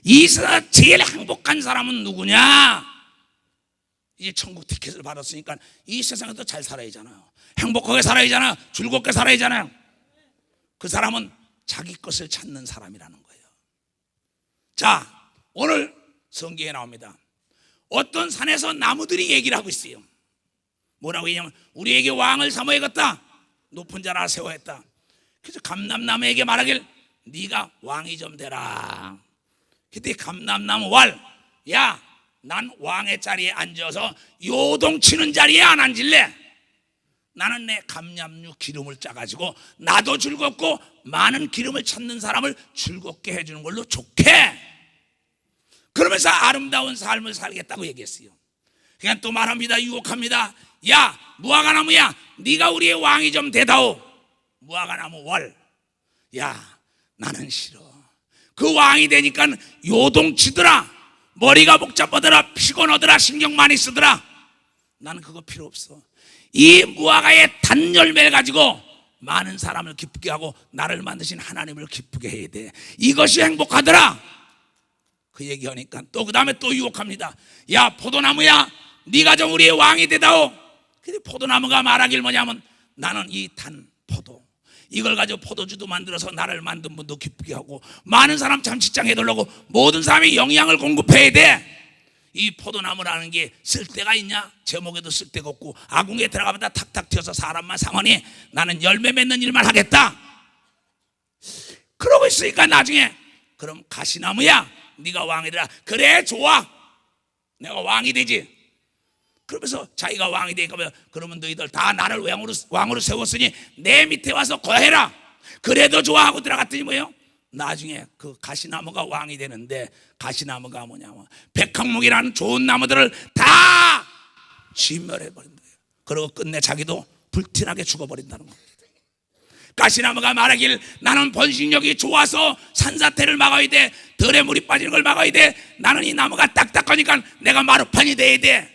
이 세상에서 제일 행복한 사람은 누구냐? 이제 천국 티켓을 받았으니까 이 세상에도 잘 살아야잖아요. 행복하게 살아야잖아요. 즐겁게 살아야잖아요. 그 사람은 자기 것을 찾는 사람이라는 거예요. 자, 오늘 성경에 나옵니다. 어떤 산에서 나무들이 얘기를 하고 있어요. 뭐라고 얘기하면 우리에게 왕을 삼아야겠다. 높은 자라 세워야겠다. 그래서 감람나무에게 말하길 네가 왕이 좀 되라. 그때 감람나무 왈, 야, 난 왕의 자리에 앉아서 요동치는 자리에 안 앉을래. 나는 내 감람류 기름을 짜가지고 나도 즐겁고 많은 기름을 찾는 사람을 즐겁게 해주는 걸로 좋게. 그러면서 아름다운 삶을 살겠다고 얘기했어요. 그냥 또 말합니다. 유혹합니다. 야, 무화과나무야, 네가 우리의 왕이 좀 되다오. 무화과나무 월, 야, 나는 싫어. 그 왕이 되니까 요동치더라, 머리가 복잡하더라, 피곤하더라, 신경 많이 쓰더라. 나는 그거 필요 없어. 이 무화과의 단열매를 가지고 많은 사람을 기쁘게 하고 나를 만드신 하나님을 기쁘게 해야 돼. 이것이 행복하더라. 그 얘기하니까 또 그 다음에 또 유혹합니다. 야, 포도나무야, 네가 좀 우리의 왕이 되다오. 근데 포도나무가 말하길 뭐냐면 나는 이 단 포도, 이걸 가지고 포도주도 만들어서 나를 만든 분도 기쁘게 하고 많은 사람 잠식장 해달라고 모든 사람이 영양을 공급해야 돼. 이 포도나무라는 게 쓸데가 있냐? 제목에도 쓸데가 없고 아궁이에 들어가면 다 탁탁 튀어서 사람만 상하니 나는 열매 맺는 일만 하겠다. 그러고 있으니까 나중에 그럼 가시나무야, 네가 왕이 되라. 그래, 좋아, 내가 왕이 되지. 그러면서 자기가 왕이 되니까 그러면 너희들 다 나를 왕으로 세웠으니 내 밑에 와서 거해라. 그래도 좋아하고 들어갔더니 뭐예요? 나중에 그 가시나무가 왕이 되는데, 가시나무가 뭐냐면 백항목이라는 좋은 나무들을 다 진멸해버린 거예요. 그리고 끝내 자기도 불티나게 죽어버린다는 겁니다. 가시나무가 말하길 나는 번식력이 좋아서 산사태를 막아야 돼. 들에 물이 빠지는 걸 막아야 돼. 나는 이 나무가 딱딱하니까 내가 마루판이 돼야 돼.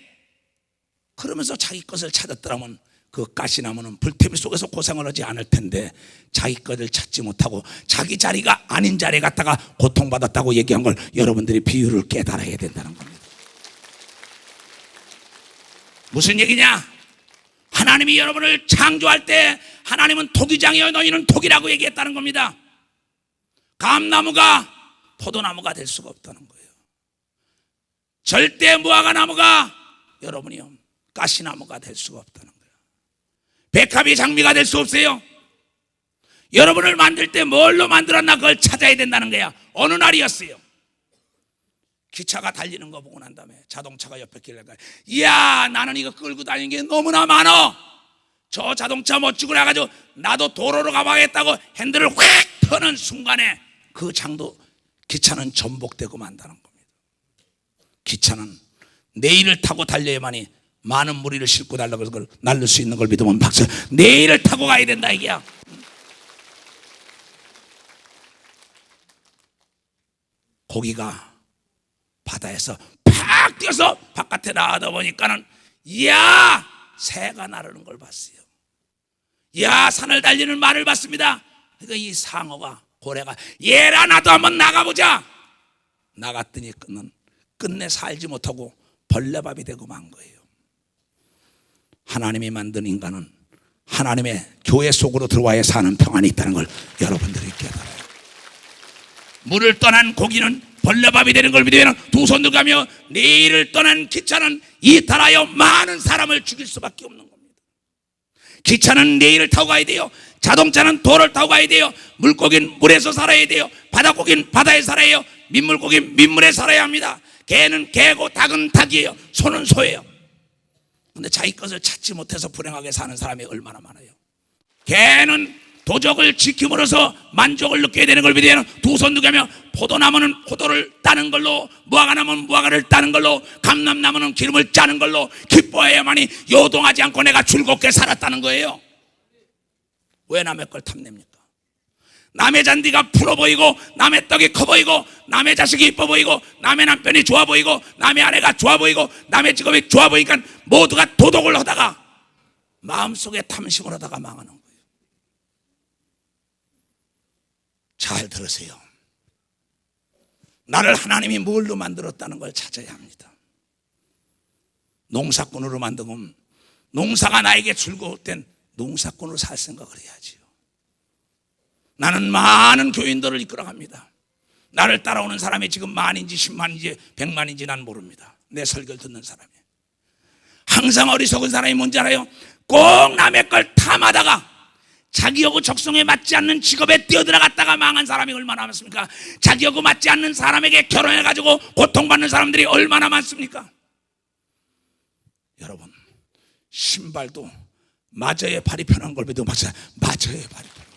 그러면서 자기 것을 찾았더라면 그 가시나무는 불태미 속에서 고생을 하지 않을 텐데 자기 것을 찾지 못하고 자기 자리가 아닌 자리에 갔다가 고통받았다고 얘기한 걸 여러분들이 비유를 깨달아야 된다는 겁니다. 무슨 얘기냐? 하나님이 여러분을 창조할 때 하나님은 토기장이여 너희는 토기라고 얘기했다는 겁니다. 감나무가 포도나무가 될 수가 없다는 거예요. 절대 무화과나무가 여러분이요 가시나무가 될 수가 없다는 거예요. 백합이 장미가 될 수 없어요. 여러분을 만들 때 뭘로 만들었나 그걸 찾아야 된다는 거야. 어느 날이었어요. 기차가 달리는 거 보고 난 다음에 자동차가 옆에 길래 이야, 나는 이거 끌고 다니는 게 너무나 많아. 저 자동차 멋지고 해가지고 나도 도로로 가봐야겠다고 핸들을 확 터는 순간에 그 장도 기차는 전복되고 만다는 겁니다. 기차는 내일을 타고 달려야만이 많은 무리를 싣고 달려서 그걸 날릴 수 있는 걸 믿으면 박수. 내일을 타고 가야 된다 이게야. 고기가 바다에서 팍 뛰어서 바깥에 나가다 보니까는 이야, 새가 나르는 걸 봤어요. 이야, 산을 달리는 말을 봤습니다. 그러니까 이 상어가, 고래가 얘라 나도 한번 나가보자. 나갔더니 끝내 살지 못하고 벌레밥이 되고 만 거예요. 하나님이 만든 인간은 하나님의 교회 속으로 들어와야 사는 평안이 있다는 걸 여러분들이 깨달아요. 물을 떠난 고기는 벌레밥이 되는 걸 믿으면 두 손 들가며 내일을 떠난 기차는 이탈하여 많은 사람을 죽일 수밖에 없는 겁니다. 기차는 내일을 타고 가야 돼요. 자동차는 도를 타고 가야 돼요. 물고기는 물에서 살아야 돼요. 바다고기는 바다에 살아야 해요. 민물고기는 민물에 살아야 합니다. 개는 개고 닭은 닭이에요. 소는 소예요. 근데 자기 것을 찾지 못해서 불행하게 사는 사람이 얼마나 많아요. 개는 도적을 지킴으로써 만족을 느껴야 되는 걸 믿으면 두 손 들가며 포도나무는 포도를 따는 걸로, 무화과나무는 무화과를 따는 걸로, 감람나무는 기름을 짜는 걸로 기뻐해야만이 요동하지 않고 내가 즐겁게 살았다는 거예요. 왜 남의 걸 탐냅니까? 남의 잔디가 풀어 보이고 남의 떡이 커 보이고 남의 자식이 이뻐 보이고 남의 남편이 좋아 보이고 남의 아내가 좋아 보이고 남의 직업이 좋아 보이니까 모두가 도덕을 하다가 마음속에 탐심을 하다가 망하는 거예요. 잘 들으세요. 나를 하나님이 뭘로 만들었다는 걸 찾아야 합니다. 농사꾼으로 만들면 농사가 나에게 즐거울 땐 농사꾼으로 살 생각을 해야지요. 나는 많은 교인들을 이끌어갑니다. 나를 따라오는 사람이 지금 만인지 10만인지 100만인지 난 모릅니다. 내 설교를 듣는 사람이. 항상 어리석은 사람이 뭔지 알아요? 꼭 남의 걸 탐하다가 자기하고 적성에 맞지 않는 직업에 뛰어들어갔다가 망한 사람이 얼마나 많습니까? 자기하고 맞지 않는 사람에게 결혼해가지고 고통받는 사람들이 얼마나 많습니까? 여러분, 신발도 마저의 발이 편한 걸 믿고 마저의 발이 편한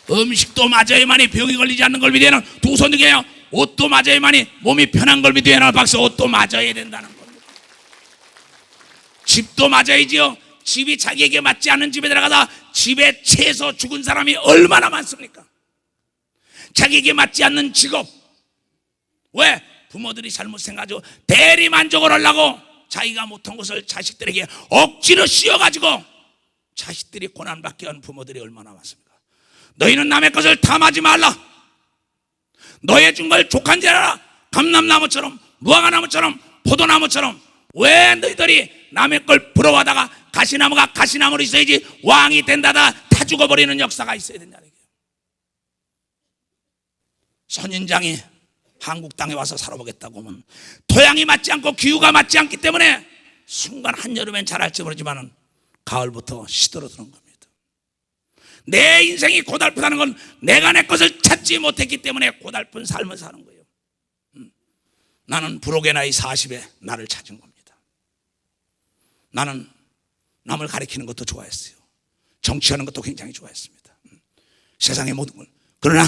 걸. 음식도 마저에만이 병이 걸리지 않는 걸 믿어야 하는 두 손 들게요. 옷도 마저에만이 몸이 편한 걸 믿어야 하는 박수. 옷도 마저야 된다는 겁니다. 집도 마저이지요. 집이 자기에게 맞지 않는 집에 들어가다 집에 채서 죽은 사람이 얼마나 많습니까? 자기에게 맞지 않는 직업. 왜? 부모들이 잘못 생각하죠. 대리만족을 하려고 자기가 못한 것을 자식들에게 억지로 씌워가지고 자식들이 고난받게 하는 부모들이 얼마나 많습니까? 너희는 남의 것을 탐하지 말라. 너의 준 걸 족한 줄 알아. 감람나무처럼 무화과나무처럼 포도나무처럼. 왜 너희들이 남의 걸 부러워하다가 가시나무가 가시나무로 있어야지 왕이 된다다 다 죽어버리는 역사가 있어야 된다는 얘기예요. 선인장이 한국 땅에 와서 살아보겠다고 하면 토양이 맞지 않고 기후가 맞지 않기 때문에 순간 한여름엔 자랄지 모르지만 가을부터 시들어드는 겁니다. 내 인생이 고달프다는 건 내가 내 것을 찾지 못했기 때문에 고달픈 삶을 사는 거예요. 나는 부록의 나이 40에 나를 찾은 겁니다. 나는 남을 가리키는 것도 좋아했어요. 정치하는 것도 굉장히 좋아했습니다. 세상의 모든 걸. 그러나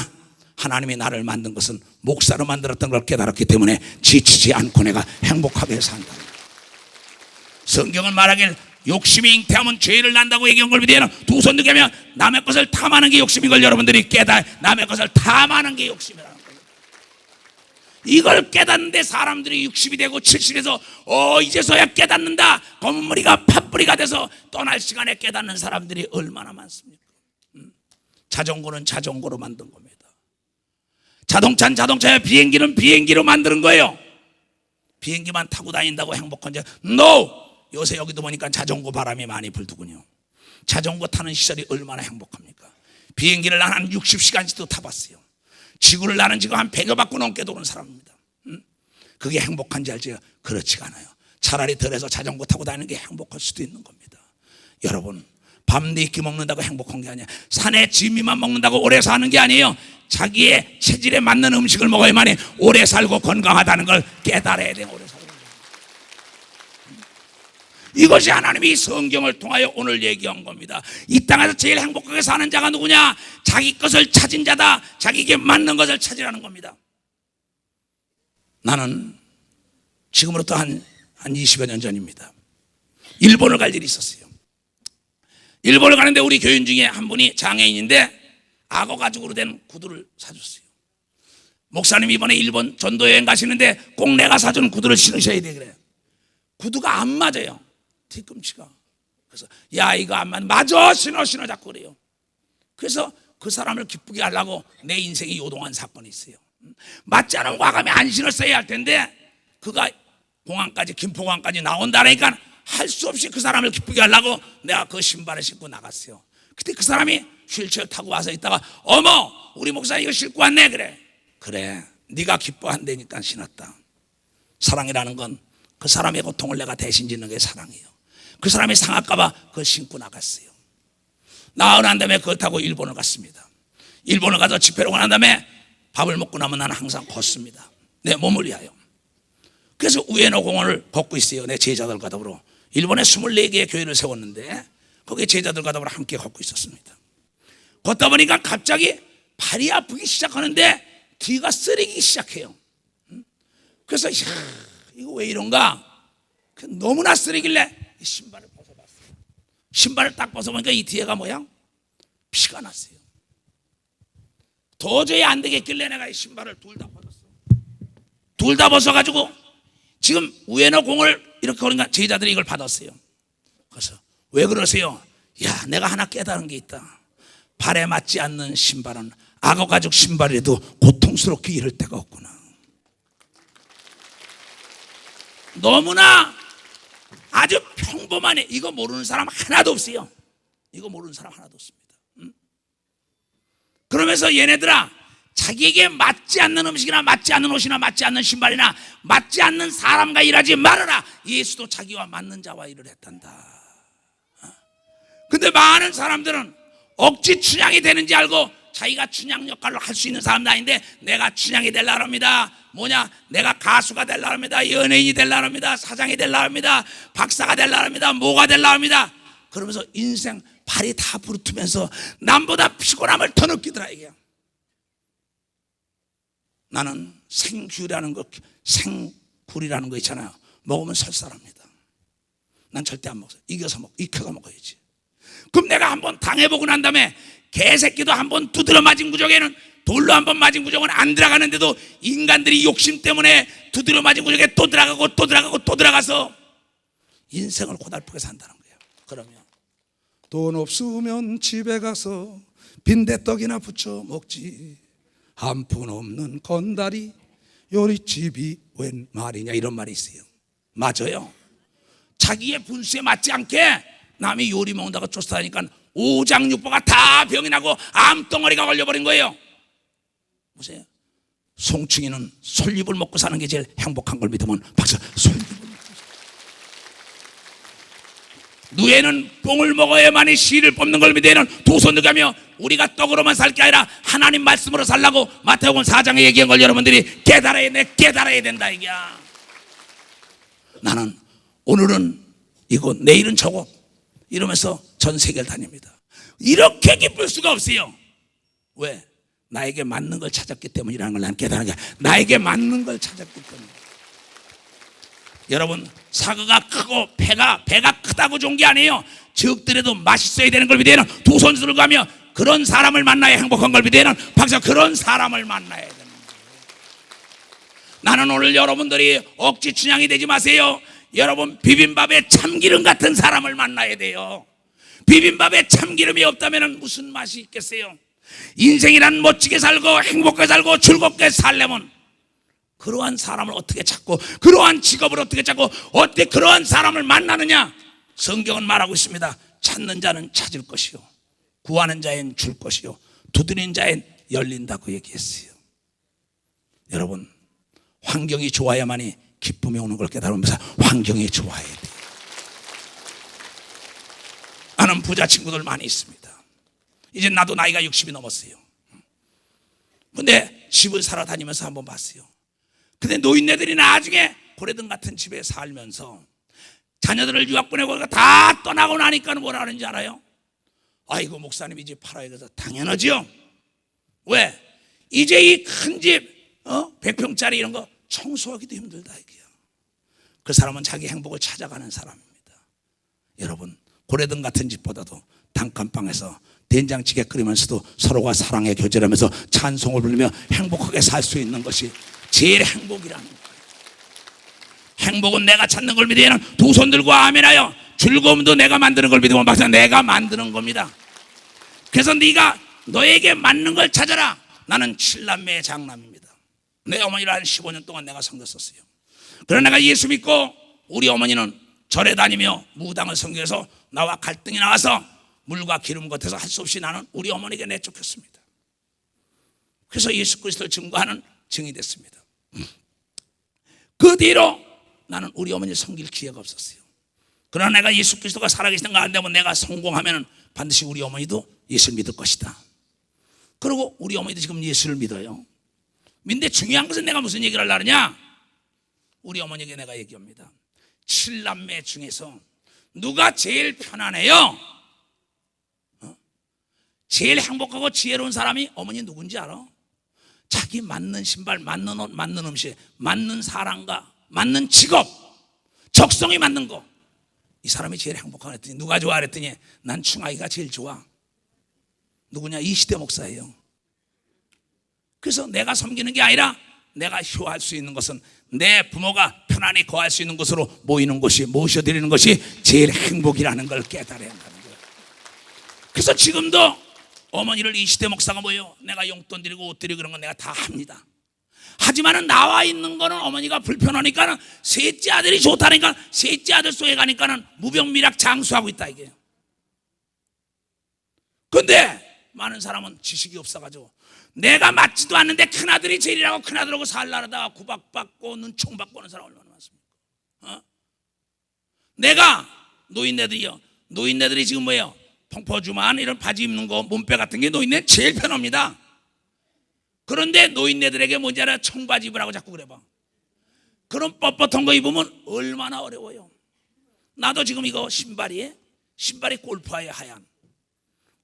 하나님이 나를 만든 것은 목사로 만들었던 걸 깨달았기 때문에 지치지 않고 내가 행복하게 산다. 성경은 말하길 욕심이 잉태하면 죄를 난다고 얘기한 걸 믿어야 하는 두 손 들게 하면 남의 것을 탐하는 게 욕심인 걸 여러분들이 남의 것을 탐하는 게 욕심이라는 거예요. 이걸 깨닫는데 사람들이 60이 되고 70에서 이제서야 깨닫는다. 검은 머리가 팥뿌리가 돼서 떠날 시간에 깨닫는 사람들이 얼마나 많습니까? 자전거는 자전거로 만든 겁니다. 자동차는 자동차야. 비행기는 비행기로 만드는 거예요. 비행기만 타고 다닌다고 행복한지? No! 요새 여기도 보니까 자전거 바람이 많이 불더군요. 자전거 타는 시절이 얼마나 행복합니까? 비행기를 난 한 60시간씩도 타봤어요. 지구를 나는 지금 한 100여 바퀴 넘게 도는 사람입니다. 그게 행복한지 알지요? 그렇지가 않아요. 차라리 덜해서 자전거 타고 다니는 게 행복할 수도 있는 겁니다. 여러분, 밥 4끼 먹는다고 행복한 게 아니야. 산에 지미만 먹는다고 오래 사는 게 아니에요. 자기의 체질에 맞는 음식을 먹어야만이 오래 살고 건강하다는 걸 깨달아야 돼요. 오래 살고. 이것이 하나님이 성경을 통하여 오늘 얘기한 겁니다. 이 땅에서 제일 행복하게 사는 자가 누구냐? 자기 것을 찾은 자다. 자기에게 맞는 것을 찾으라는 겁니다. 나는 지금으로부터 한 20여 년 전입니다. 일본을 갈 일이 있었어요. 일본을 가는데 우리 교인 중에 한 분이 장애인인데 악어 가죽으로 된 구두를 사줬어요. 목사님 이번에 일본 전도 여행 가시는데 꼭 내가 사준 구두를 신으셔야 돼 그래요. 구두가 안 맞아요. 뒤꿈치가. 그래서 야 이거 안 맞아. 신어 자꾸 그래요. 그래서 그 사람을 기쁘게 하려고 내 인생이 요동한 사건이 있어요. 맞지 않은 과감히 안 신었어야 할 텐데 그가 공항까지 김포공항까지 나온다니까 할 수 없이 그 사람을 기쁘게 하려고 내가 그 신발을 신고 나갔어요. 그때 그 사람이 휠체어 타고 와서 있다가 어머 우리 목사 이거 신고 왔네 그래 네가 기뻐한다니까 신었다. 사랑이라는 건 그 사람의 고통을 내가 대신 짓는 게 사랑이에요. 그 사람이 상할까봐 그걸 신고 나갔어요. 나흘 난 다음에 그걸 타고 일본을 갔습니다. 일본을 가서 집회를 간 다음에 밥을 먹고 나면 나는 항상 걷습니다. 내 몸을 위하여. 그래서 우에노 공원을 걷고 있어요. 내 제자들과 더불어. 일본에 24개의 교회를 세웠는데 거기에 제자들과 더불어 함께 걷고 있었습니다. 걷다 보니까 갑자기 발이 아프기 시작하는데 뒤가 쓰리기 시작해요. 그래서 이거 왜 이런가? 너무나 쓰리길래 신발을 벗어봤어요. 신발을 딱 벗어보니까 이 뒤에가 뭐야? 피가 났어요. 도저히 안 되겠길래 내가 이 신발을 둘 다 벗었어. 둘 다 벗어가지고 지금 우에노 공을 이렇게 걸으니까 제자들이 이걸 받았어요. 그래서 왜 그러세요? 야 내가 하나 깨달은 게 있다. 발에 맞지 않는 신발은 악어 가죽 신발이라도 고통스럽게 이럴 때가 없구나. 너무나 아주 평범하네. 이거 모르는 사람 하나도 없어요. 이거 모르는 사람 하나도 없습니다. 그러면서 얘네들아, 자기에게 맞지 않는 음식이나 맞지 않는 옷이나 맞지 않는 신발이나 맞지 않는 사람과 일하지 말아라. 예수도 자기와 맞는 자와 일을 했단다. 근데 많은 사람들은 억지 춘향이 되는지 알고 자기가 춘향 역할로 할 수 있는 사람도 아닌데 내가 춘향이 되려고 합니다. 뭐냐, 내가 가수가 되려고 합니다. 연예인이 되려고 합니다. 사장이 되려고 합니다. 박사가 되려고 합니다. 뭐가 되려고 합니다. 그러면서 인생 발이 다 부르트면서 남보다 피곤함을 더 느끼더라 이게. 나는 생귤이라는 거, 생굴이라는 거 있잖아요. 먹으면 설사랍니다. 난 절대 안 먹어요. 익혀서 먹어야지. 그럼 내가 한번 당해보고 난 다음에 개새끼도 한번 두드려 맞은 구적에는, 돌로 한번 맞은 구적은 안 들어가는데도 인간들이 욕심 때문에 두드려 맞은 구적에 또 들어가고 또 들어가고 또 들어가서 인생을 고달프게 산다는 거예요. 그러면 돈 없으면 집에 가서 빈대떡이나 부쳐 먹지, 한 푼 없는 건다리 요리집이 웬 말이냐, 이런 말이 있어요. 맞아요. 자기의 분수에 맞지 않게 남이 요리 먹는다고 쫓아다니까 오장육부가 다 병이 나고 암덩어리가 걸려버린 거예요. 보세요. 송충이는 솔잎을 먹고 사는 게 제일 행복한 걸 믿으면 박수. 솔잎을 먹고 누에는 뽕을 먹어야만이 씨를 뽑는 걸 믿으면 두 손 들가며 우리가 떡으로만 살 게 아니라 하나님 말씀으로 살라고 마태복음 4장에 얘기한 걸 여러분들이 깨달아야 된다 이게야. 나는 오늘은 이곳, 내일은 저곳 이러면서 전 세계를 다닙니다. 이렇게 기쁠 수가 없어요. 왜? 나에게 맞는 걸 찾았기 때문이라는 걸 난 깨달은 거야. 나에게 맞는 걸 찾았기 때문에. 여러분, 사과가 크고 배가 크다고 좋은 게 아니에요. 적더라도 맛있어야 되는 걸 믿어야 되는, 두 손 들고 가며 그런 사람을 만나야 행복한 걸 믿어야 되는, 박사, 그런 사람을 만나야 되는 거예요. 나는 오늘 여러분들이 억지 춘향이 되지 마세요. 여러분, 비빔밥에 참기름 같은 사람을 만나야 돼요. 비빔밥에 참기름이 없다면 무슨 맛이 있겠어요? 인생이란 멋지게 살고 행복하게 살고 즐겁게 살려면 그러한 사람을 어떻게 찾고, 그러한 직업을 어떻게 찾고, 어떻게 그러한 사람을 만나느냐? 성경은 말하고 있습니다. 찾는 자는 찾을 것이요, 구하는 자엔 줄 것이요, 두드리는 자엔 열린다고 얘기했어요. 여러분, 환경이 좋아야만이 기쁨이 오는 걸 깨달으면서 환경이 좋아야 돼요. 아는 부자 친구들 많이 있습니다. 이제 나도 나이가 60이 넘었어요. 근데 집을 살아 다니면서 한번 봤어요. 근데 노인네들이 나중에 고래등 같은 집에 살면서 자녀들을 유학 보내고 다 떠나고 나니까 뭐라 하는지 알아요? 아이고, 목사님 이 집 팔아야 돼서. 당연하죠. 왜? 이제 이 큰 집 100평짜리 이런 거 청소하기도 힘들다 이게요. 그 사람은 자기 행복을 찾아가는 사람입니다. 여러분, 고래등 같은 집보다도 단칸방에서 된장찌개 끓이면서도 서로가 사랑의 교제하면서 찬송을 부르며 행복하게 살 수 있는 것이 제일 행복이라는 거예요. 행복은 내가 찾는 걸 믿으면 두 손 들고 아멘하여, 즐거움도 내가 만드는 걸 믿으면 박사, 내가 만드는 겁니다. 그래서 네가 너에게 맞는 걸 찾아라. 나는 7남매의 장남입니다. 내 어머니를 한 15년 동안 내가 섬겼었어요. 그러나 내가 예수 믿고 우리 어머니는 절에 다니며 무당을 섬겨서 나와 갈등이 나와서 물과 기름 겉에서 할 수 없이 나는 우리 어머니에게 내쫓겼습니다. 그래서 예수 그리스도를 증거하는 증이 됐습니다. 그 뒤로 나는 우리 어머니를 섬길 기회가 없었어요. 그러나 내가 예수 그리스도가 살아계시는 거 안 되면 내가 성공하면 반드시 우리 어머니도 예수를 믿을 것이다. 그리고 우리 어머니도 지금 예수를 믿어요. 근데 중요한 것은 내가 무슨 얘기를 하려느냐? 우리 어머니에게 내가 얘기합니다. 7남매 중에서 누가 제일 편안해요? 제일 행복하고 지혜로운 사람이 어머니 누군지 알아? 자기 맞는 신발, 맞는 옷, 맞는 음식, 맞는 사람과 맞는 직업, 적성이 맞는 거, 이 사람이 제일 행복하다 했더니 누가 좋아 그랬더니 난 충아이가 제일 좋아. 누구냐? 이시대 목사예요. 그래서 내가 섬기는 게 아니라 내가 효할 수 있는 것은 내 부모가 편안히 거할 수 있는 곳으로 모이는 것이, 모셔드리는 것이 제일 행복이라는 걸 깨달아야 한다는 거예요. 그래서 지금도 어머니를 이 시대 목사가 뭐예요? 내가 용돈 드리고 옷 드리고 그런 건 내가 다 합니다. 하지만은 나와 있는 거는 어머니가 불편하니까는 셋째 아들이 좋다니까 셋째 아들 속에 가니까는 무병미락 장수하고 있다 이게요. 근데 많은 사람은 지식이 없어가지고 내가 맞지도 않는데 큰아들이 제일이라고 큰아들하고 살라르다가 구박받고 눈총받고 하는 사람 얼마나 많습니까? 내가 노인네들이 지금 뭐예요? 펑퍼주만 이런 바지 입는 거 몸빼 같은 게 노인네 제일 편합니다. 그런데 노인네들에게 뭔지 알아? 청바지 입으라고 자꾸 그래 봐. 그런 뻣뻣한 거 입으면 얼마나 어려워요. 나도 지금 이거 신발이 골프화에 하얀.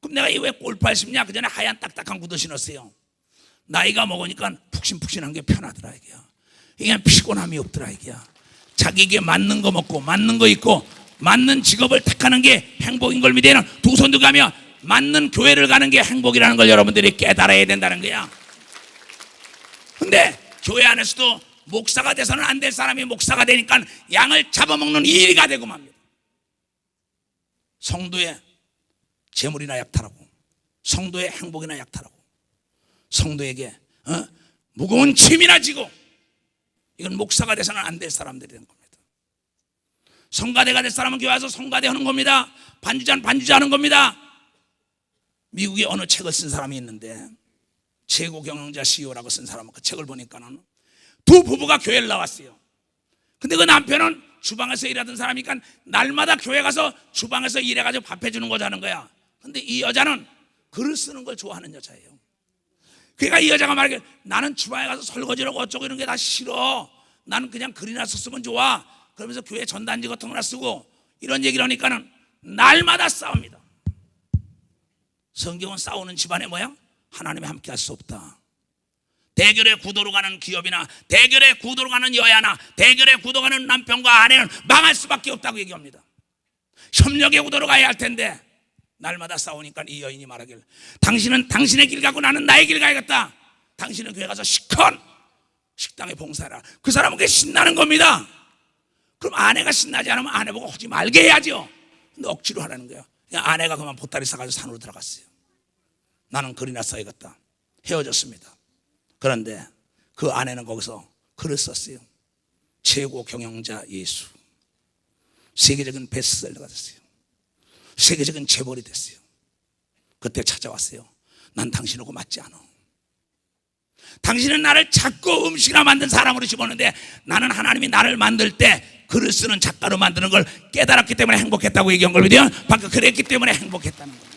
그럼 내가 왜 골프화 신냐? 그 전에 하얀 딱딱한 구두 신었어요. 나이가 먹으니까 푹신푹신한 게 편하더라 이게요. 이게 피곤함이 없더라 이게요. 자기에게 맞는 거 먹고 맞는 거 입고 맞는 직업을 택하는 게 행복인 걸 믿어요. 두 손 들고 가며 맞는 교회를 가는 게 행복이라는 걸 여러분들이 깨달아야 된다는 거야. 근데 교회 안에서도 목사가 돼서는 안 될 사람이 목사가 되니까 양을 잡아먹는 일이가 되고 맙니다. 성도의 재물이나 약탈하고 성도의 행복이나 약탈하고 성도에게 무거운 짐이나 지고 이건 목사가 돼서는 안 될 사람들이 된 겁니다. 성가대가 될 사람은 교회 와서 성가대 하는 겁니다. 반주자는 반주자 하는 겁니다. 미국에 어느 책을 쓴 사람이 있는데 최고 경영자 CEO라고 쓴 사람은 그 책을 보니까는 두 부부가 교회를 나왔어요. 근데 그 남편은 주방에서 일하던 사람이니까 날마다 교회 가서 주방에서 일해가지고 밥 해주는 거자는 거야. 근데 이 여자는 글을 쓰는 걸 좋아하는 여자예요. 그러니까 이 여자가 말하길 나는 주방에 가서 설거지하고 어쩌고 이런 게 다 싫어. 나는 그냥 글이나 썼으면 좋아. 그러면서 교회 전단지 같은 거나 쓰고 이런 얘기를 하니까는 날마다 싸웁니다. 성경은 싸우는 집안의 뭐야? 하나님이 함께 할 수 없다. 대결의 구도로 가는 기업이나 대결의 구도로 가는 여야나 대결의 구도로 가는 남편과 아내는 망할 수밖에 없다고 얘기합니다. 협력의 구도로 가야 할 텐데 날마다 싸우니까 이 여인이 말하길 당신은 당신의 길 가고 나는 나의 길 가야겠다. 당신은 교회 가서 시컨 식당에 봉사해라. 그 사람은 그게 신나는 겁니다. 그럼 아내가 신나지 않으면 아내 보고 하지 말게 해야죠. 근데 억지로 하라는 거예요. 그냥 아내가 그만 보따리 싸가지고 산으로 들어갔어요. 나는 글이나 써야겠다. 헤어졌습니다. 그런데 그 아내는 거기서 글을 썼어요. 최고 경영자 예수. 세계적인 베스트셀러가 됐어요. 세계적인 재벌이 됐어요. 그때 찾아왔어요. 난 당신하고 맞지 않아. 당신은 나를 작고 음식이나 만든 사람으로 집었는데 나는 하나님이 나를 만들 때 글을 쓰는 작가로 만드는 걸 깨달았기 때문에 행복했다고 얘기한 걸 믿어요. 방금 그랬기 때문에 행복했다는 겁니다.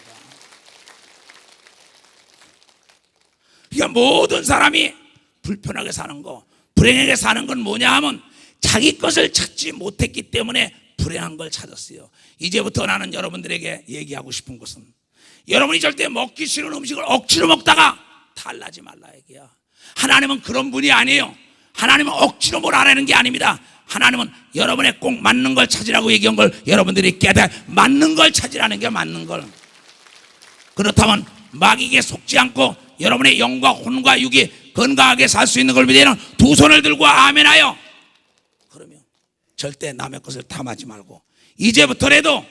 그러니까 모든 사람이 불편하게 사는 거, 불행하게 사는 건 뭐냐 하면 자기 것을 찾지 못했기 때문에 불행한 걸 찾았어요. 이제부터 나는 여러분들에게 얘기하고 싶은 것은 여러분이 절대 먹기 싫은 음식을 억지로 먹다가 탈나지 말라 얘기야. 하나님은 그런 분이 아니에요. 하나님은 억지로 뭘 하라는 게 아닙니다. 하나님은 여러분의 꼭 맞는 걸 찾으라고 얘기한 걸 여러분들이 깨달아 맞는 걸 찾으라는 게 맞는 걸. 그렇다면 마귀에게 속지 않고 여러분의 영과 혼과 육이 건강하게 살 수 있는 걸 믿으면 두 손을 들고 아멘하여. 그러면 절대 남의 것을 탐하지 말고 이제부터라도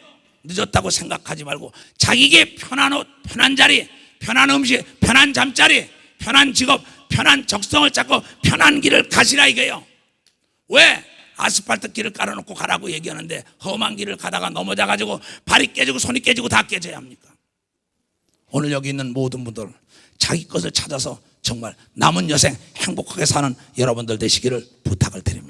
늦었다고 생각하지 말고 자기에게 편한 옷, 편한 자리, 편한 음식, 편한 잠자리, 편한 직업, 편한 적성을 찾고 편한 길을 가시라 이거예요. 왜? 아스팔트 길을 깔아놓고 가라고 얘기하는데 험한 길을 가다가 넘어져가지고 발이 깨지고 손이 깨지고 다 깨져야 합니까? 오늘 여기 있는 모든 분들 자기 것을 찾아서 정말 남은 여생 행복하게 사는 여러분들 되시기를 부탁을 드립니다.